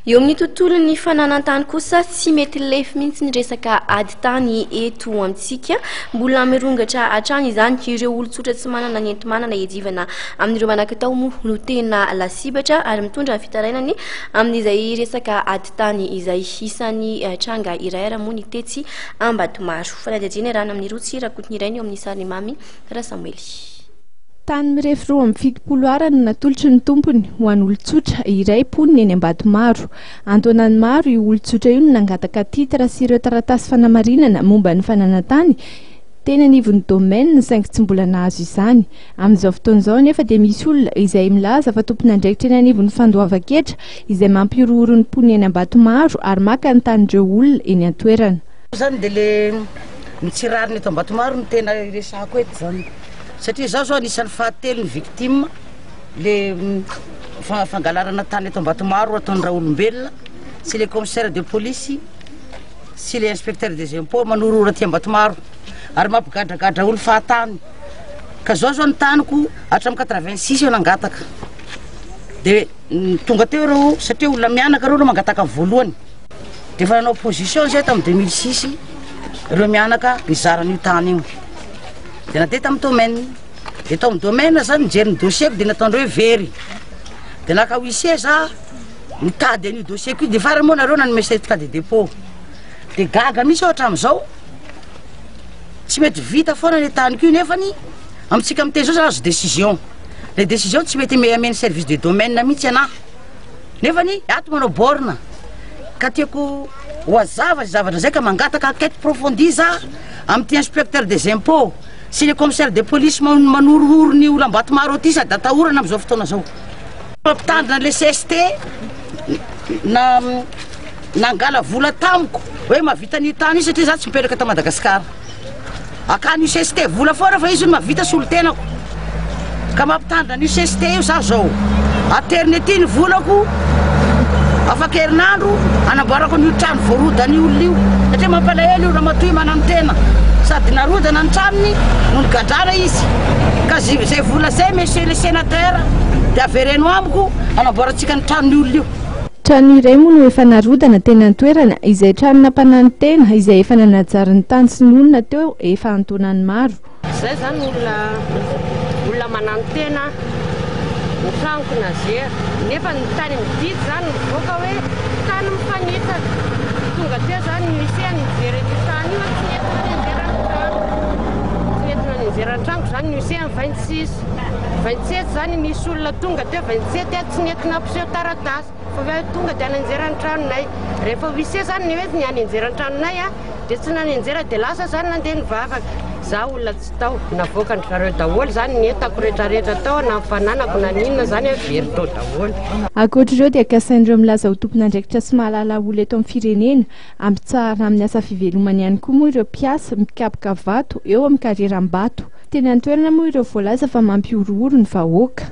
Eo amin'ny tontolon'ny fananantany kosa tsy mety lefy mihitsy ny resaka ady tany eto amintsika, mbola mirongatra hatrany izany ireo olon-tsotra tsy manana ny enti-manana hiadivana amin'ireo manankatao moa no tena lasibatra ary mitondra ny fitarainany amin'izay resaka ady tany izay isan'ny tranga iray ara moa ny tetsy Ambatomaro. Fanadihadiana rano amin'ny rotsy rakotiny iray ny eo amin'ny sariny mamy Rasamuely. Tany mirefy roa amin'ny fitopolo ara no natolotry ny tompony ho an'ny olon-tsotra iray poniny eny Ambatomaro. Antoanany maro io olon-tsotra io no nangataka titra sy ireo taratasy fanamarinana momba ny fananantany tena anivon'ny domaine saingy tsy mbola nahazo izany. Amin'izao fotoan'izao nefa dia misy olona izay milaza fa tompony andraikitra eny anivon'ny fandoavan-ketra izay mampiorohoro ny poniny eny Ambatomaro ary maka ny tan'ireo olona eny an-toerana. Zany dia le mitsirariny eto Ambatomaro no tena resako eto zany. Satria zaho zao anisan'ny fahatelo ny victime le fangalarana tany eto Ambatomaro ataon'ny Raolombelona sy le commissaire de police sy le inspecteur des impôts manorora aty Ambatomaro ary mampigadragadra olo fahatany. Ka zao ny taniko hatramin'ny 86 eo nangataka. Dia tonga teo reo satria olona mianaka reo mangataka voalohany. Dia fa nanao opposition zay tamin'ny 2006 reo mianaka nizaran'io tany io. Dia natety amin'ny domaine. Dia tao amin'ny domaine zany nijery ny dossier dia nataondreo hoe very. Dia naka huissier za mitady an'io dossier io dia farany moa nareo nanome certificat de dépôt. Dia gaga misy ohatra amin'izao tsy mety vita foana le taniko io nefany amintsika amin'ny teny zao azo décision. Le décision tsy mety ameny service de domaine mihitsy ana. Nefany ato manao borna ka tiako ho azava zavatra zay ka mangataka enquête approfondie za amin'ny inspecteur des impôts sy le commissaire de police manorohoro ny olo Ambatomaro aty sady atahorana amin'izao fotoana zao. Mampitandrina le CST nangala vola tamiko hoe mavita ny tany io satria za tsy mipetraka ta Madagasikara. Akany io CST vola foana fa izy no mavita solotenako. Ka mampitandrina ny CST io za zao ateriny aty ny volako afaka herinandro anamboarako ny trano voarodany olona io satria mampalahelo io ramatoy manano tena sady narodana ny tranony no nigadrana izy. Ka zay vola zay monsieur le sénateur dia avereno amiko anamboarantsika ny tranony olona io. Trano iray moa no efa narodana tena an-toerana izay tranona mpanany tena izay efa nanajary tany sy ny olona teo efa antonany maro. Zay zany olona manano tena ny tranoko nazera nefa ny tany mididy zany mivoaka hoe tany mifanita tonga teo zany misy nijery ny tany io tsy entina nijeran'ny tranoko zany misy amin'ny 27 zany misy olona tonga teo 27 tsy nentina ampiseho taratasy fa hoe tonga dia nanjeran'ny tranonay rehefa huissier zany ny hoe ny anenjeran'ny tranonay dia tsy nanenjera dia lasa zany nandeha nivavaka. Za olona tsy tao navoaka ny zareo daholo zany netako rehetrarehetra tao na fananako na ninona zany hoe very tao daholo. Ankoatr'ireo dia akasain'ireo milaza ho tompon'andraikitra sy mahalala olo eto amin'ny firenena ampitsahana amin'ny asa fivelomany ihany koa moa ireo mpiasa mikapoka vato eo amin'ny karieram-bato. Teny an-toerana moa ireo voalaza fa mampiorohoro ny vahoaka.